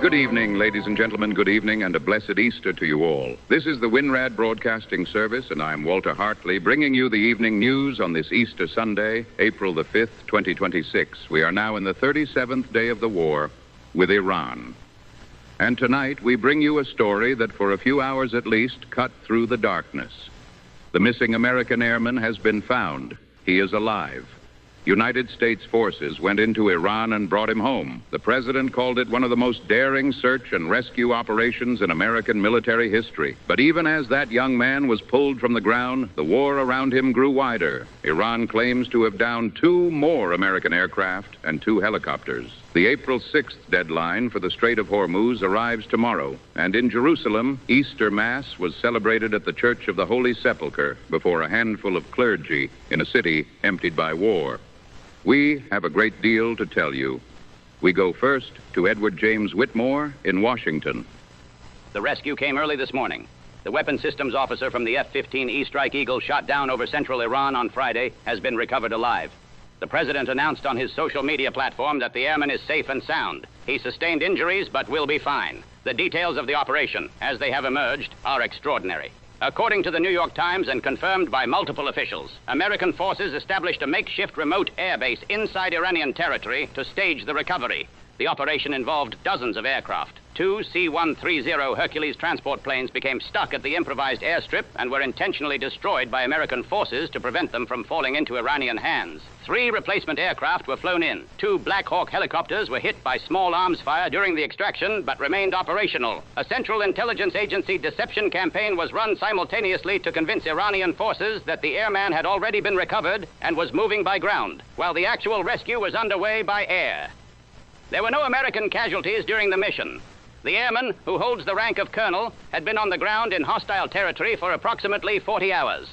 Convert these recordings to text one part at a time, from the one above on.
Good evening, ladies and gentlemen. Good evening and a blessed Easter to you all. This is the WINRAD Broadcasting Service, and I'm Walter Hartley, bringing you the evening news on this Easter Sunday, April the 5th, 2026. We are now in the 37th day of the war with Iran. And tonight we bring you a story that for a few hours at least cut through the darkness. The missing American airman has been found. He is alive. United States forces went into Iran and brought him home. The president called it one of the most daring search and rescue operations in American military history. But even as that young man was pulled from the ground, the war around him grew wider. Iran claims to have downed 2 more American aircraft and 2 helicopters. The April 6th deadline for the Strait of Hormuz arrives tomorrow, and in Jerusalem, Easter Mass was celebrated at the Church of the Holy Sepulchre before a handful of clergy in a city emptied by war. We have a great deal to tell you. We go first to Edward James Whitmore in Washington. The rescue came early this morning. The weapons systems officer from the F-15E Strike Eagle shot down over central Iran on Friday has been recovered alive. The president announced on his social media platform that the airman is safe and sound. He sustained injuries but will be fine. The details of the operation, as they have emerged, are extraordinary. According to the New York Times and confirmed by multiple officials, American forces established a makeshift remote airbase inside Iranian territory to stage the recovery. The operation involved dozens of aircraft. 2 C-130 Hercules transport planes became stuck at the improvised airstrip and were intentionally destroyed by American forces to prevent them from falling into Iranian hands. 3 replacement aircraft were flown in. 2 Black Hawk helicopters were hit by small arms fire during the extraction, but remained operational. A Central Intelligence Agency deception campaign was run simultaneously to convince Iranian forces that the airman had already been recovered and was moving by ground, while the actual rescue was underway by air. There were no American casualties during the mission. The airman, who holds the rank of colonel, had been on the ground in hostile territory for approximately 40 hours.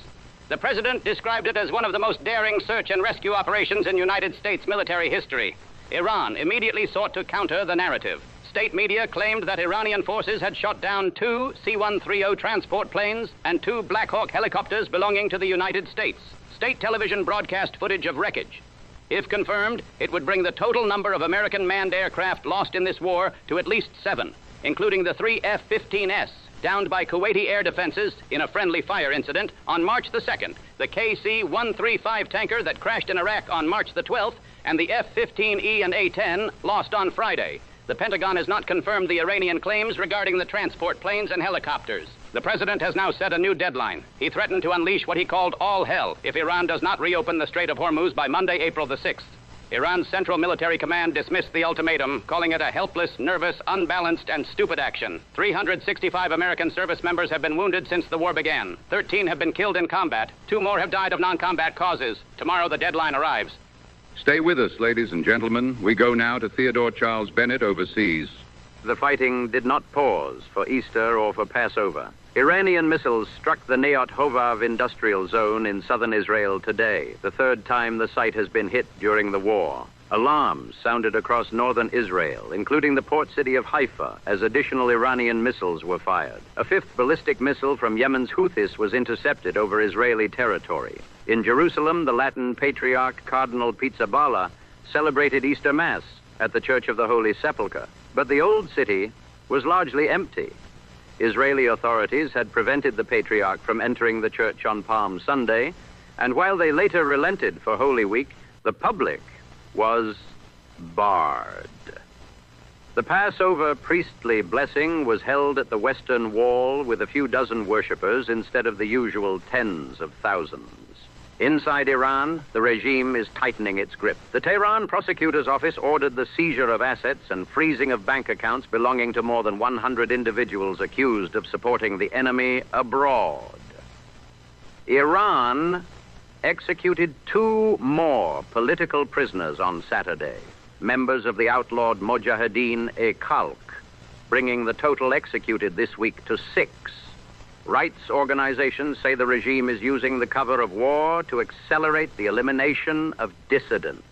The president described it as one of the most daring search and rescue operations in United States military history. Iran immediately sought to counter the narrative. State media claimed that Iranian forces had shot down 2 C-130 transport planes and 2 Black Hawk helicopters belonging to the United States. State television broadcast footage of wreckage. If confirmed, it would bring the total number of American manned aircraft lost in this war to at least 7, including the 3 F-15S, downed by Kuwaiti air defenses in a friendly fire incident on March the 2nd, the KC-135 tanker that crashed in Iraq on March the 12th, and the F-15E and A-10 lost on Friday. The Pentagon has not confirmed the Iranian claims regarding the transport planes and helicopters. The president has now set a new deadline. He threatened to unleash what he called all hell if Iran does not reopen the Strait of Hormuz by Monday, April the 6th. Iran's Central Military Command dismissed the ultimatum, calling it a helpless, nervous, unbalanced, and stupid action. 365 American service members have been wounded since the war began. 13 have been killed in combat. 2 more have died of non-combat causes. Tomorrow the deadline arrives. Stay with us, ladies and gentlemen. We go now to Theodore Charles Bennett overseas. The fighting did not pause for Easter or for Passover. Iranian missiles struck the Neot Hovav industrial zone in southern Israel today, the 3rd time the site has been hit during the war. Alarms sounded across northern Israel, including the port city of Haifa, as additional Iranian missiles were fired. A 5th ballistic missile from Yemen's Houthis was intercepted over Israeli territory. In Jerusalem, the Latin Patriarch Cardinal Pizzaballa celebrated Easter Mass at the Church of the Holy Sepulchre. But the old city was largely empty. Israeli authorities had prevented the Patriarch from entering the church on Palm Sunday, and while they later relented for Holy Week, the public was barred. The Passover priestly blessing was held at the Western Wall with a few dozen worshippers instead of the usual tens of thousands. Inside Iran, the regime is tightening its grip. The Tehran prosecutor's office ordered the seizure of assets and freezing of bank accounts belonging to more than 100 individuals accused of supporting the enemy abroad. Iran executed 2 more political prisoners on Saturday, members of the outlawed Mojahedin-e-Khalq, bringing the total executed this week to 6. Rights organizations say the regime is using the cover of war to accelerate the elimination of dissidents.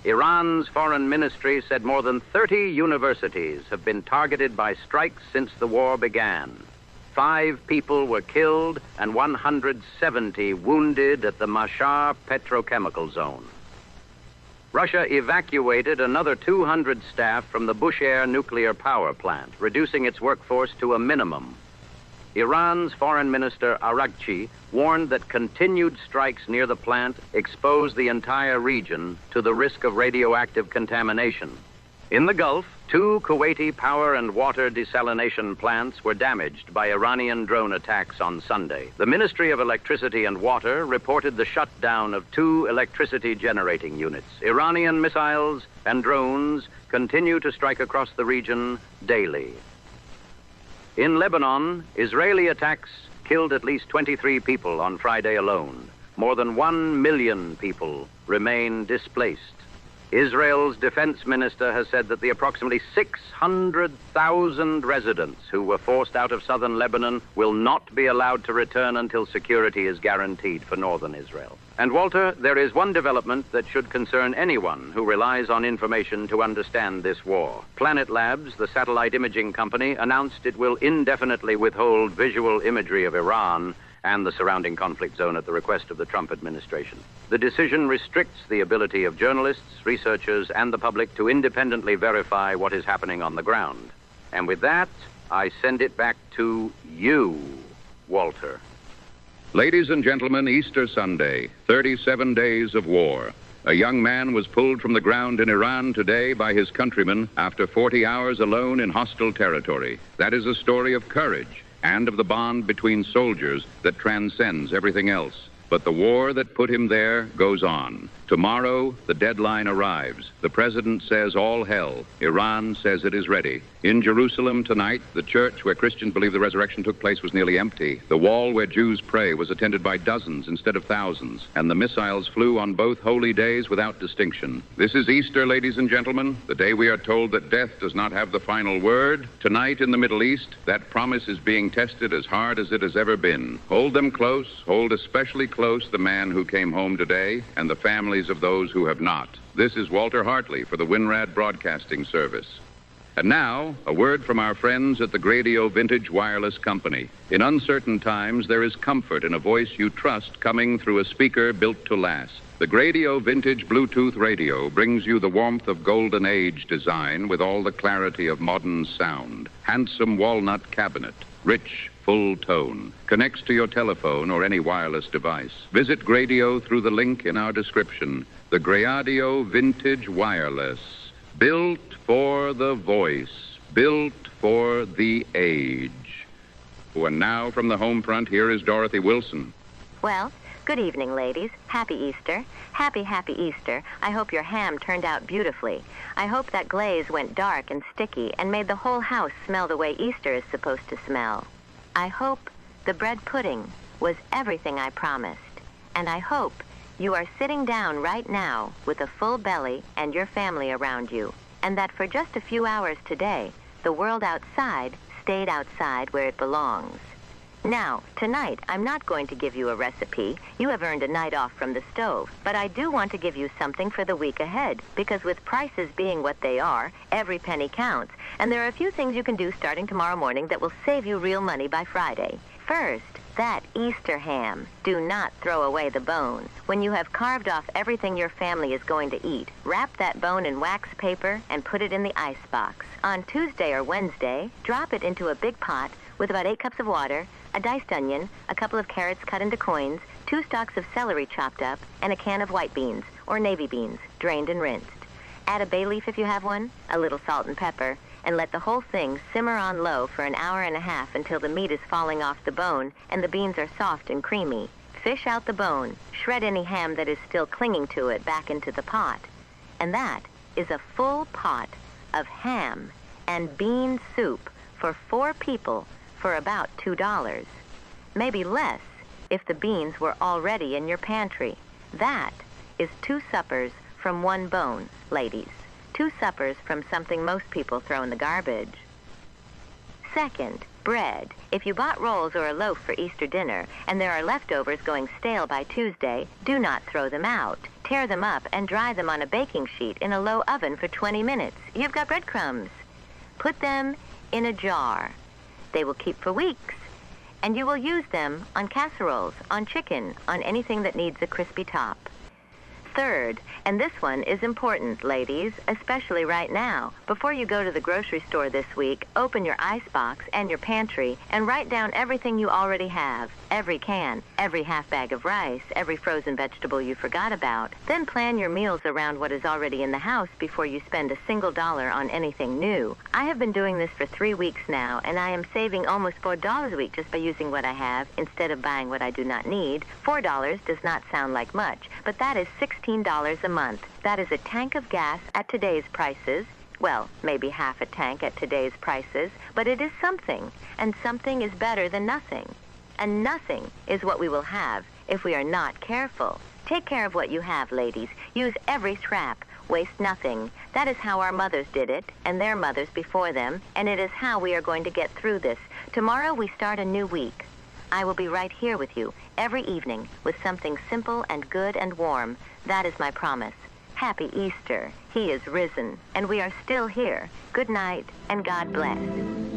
Iran's foreign ministry said more than 30 universities have been targeted by strikes since the war began. 5 people were killed and 170 wounded at the Mashhad petrochemical zone. Russia evacuated another 200 staff from the Bushehr nuclear power plant, reducing its workforce to a minimum. Iran's Foreign Minister Araghchi warned that continued strikes near the plant expose the entire region to the risk of radioactive contamination. In the Gulf, 2 Kuwaiti power and water desalination plants were damaged by Iranian drone attacks on Sunday. The Ministry of Electricity and Water reported the shutdown of 2 electricity generating units. Iranian missiles and drones continue to strike across the region daily. In Lebanon, Israeli attacks killed at least 23 people on Friday alone. More than 1 million people remain displaced. Israel's defense minister has said that the approximately 600,000 residents who were forced out of southern Lebanon will not be allowed to return until security is guaranteed for northern Israel. And Walter, there is one development that should concern anyone who relies on information to understand this war. Planet Labs, the satellite imaging company, announced it will indefinitely withhold visual imagery of Iran and the surrounding conflict zone at the request of the Trump administration. The decision restricts the ability of journalists, researchers, and the public to independently verify what is happening on the ground. And with that, I send it back to you, Walter. Ladies and gentlemen, Easter Sunday, 37 days of war. A young man was pulled from the ground in Iran today by his countrymen after 40 hours alone in hostile territory. That is a story of courage and of the bond between soldiers that transcends everything else. But the war that put him there goes on. Tomorrow, the deadline arrives. The president says all hell. Iran says it is ready. In Jerusalem tonight, the church where Christians believe the resurrection took place was nearly empty. The wall where Jews pray was attended by dozens instead of thousands. And the missiles flew on both holy days without distinction. This is Easter, ladies and gentlemen, the day we are told that death does not have the final word. Tonight in the Middle East, that promise is being tested as hard as it has ever been. Hold them close. Hold especially close the man who came home today and the families of those who have not. This is Walter Hartley for the WinRad Broadcasting Service. And now, a word from our friends at the Gradio Vintage Wireless Company. In uncertain times, there is comfort in a voice you trust coming through a speaker built to last. The Gradio Vintage Bluetooth radio brings you the warmth of Golden Age design with all the clarity of modern sound. Handsome walnut cabinet, rich, full tone, connects to your telephone or any wireless device. Visit Gradio through the link in our description. The Gradio Vintage Wireless. Built for the voice. Built for the age. And now from the home front, here is Dorothy Wilson. Well, good evening, ladies. Happy Easter. Happy Easter. I hope your ham turned out beautifully. I hope that glaze went dark and sticky and made the whole house smell the way Easter is supposed to smell. I hope the bread pudding was everything I promised. And I hope you are sitting down right now with a full belly and your family around you, and that for just a few hours today, the world outside stayed outside where it belongs. Now, tonight, I'm not going to give you a recipe. You have earned a night off from the stove. But I do want to give you something for the week ahead, because with prices being what they are, every penny counts. And there are a few things you can do starting tomorrow morning that will save you real money by Friday. First, that Easter ham. Do not throw away the bone. When you have carved off everything your family is going to eat, wrap that bone in wax paper and put it in the icebox. On Tuesday or Wednesday, drop it into a big pot with about 8 cups of water, a diced onion, a couple of carrots cut into coins, 2 stalks of celery chopped up, and a can of white beans, or navy beans, drained and rinsed. Add a bay leaf if you have one, a little salt and pepper, and let the whole thing simmer on low for an hour and a half until the meat is falling off the bone and the beans are soft and creamy. Fish out the bone, shred any ham that is still clinging to it back into the pot. And that is a full pot of ham and bean soup for 4 people for about $2. Maybe less if the beans were already in your pantry. That is 2 suppers from 1 bone, ladies. 2 suppers from something most people throw in the garbage. Second, bread. If you bought rolls or a loaf for Easter dinner and there are leftovers going stale by Tuesday, do not throw them out. Tear them up and dry them on a baking sheet in a low oven for 20 minutes. You've got breadcrumbs. Put them in a jar. They will keep for weeks, and you will use them on casseroles, on chicken, on anything that needs a crispy top. Third, and this one is important, ladies, especially right now. Before you go to the grocery store this week, open your icebox and your pantry and write down everything you already have. Every can, every half bag of rice, every frozen vegetable you forgot about. Then plan your meals around what is already in the house before you spend a single dollar on anything new. I have been doing this for 3 weeks now, and I am saving almost $4 a week just by using what I have instead of buying what I do not need. $4 does not sound like much, but that is $16 a month. That is a tank of gas at today's prices. Well, maybe half a tank at today's prices, but it is something, and something is better than nothing. And nothing is what we will have if we are not careful. Take care of what you have, ladies. Use every scrap. Waste nothing. That is how our mothers did it, and their mothers before them, and it is how we are going to get through this. Tomorrow we start a new week. I will be right here with you every evening with something simple and good and warm. That is my promise. Happy Easter. He is risen, and we are still here. Good night, and God bless.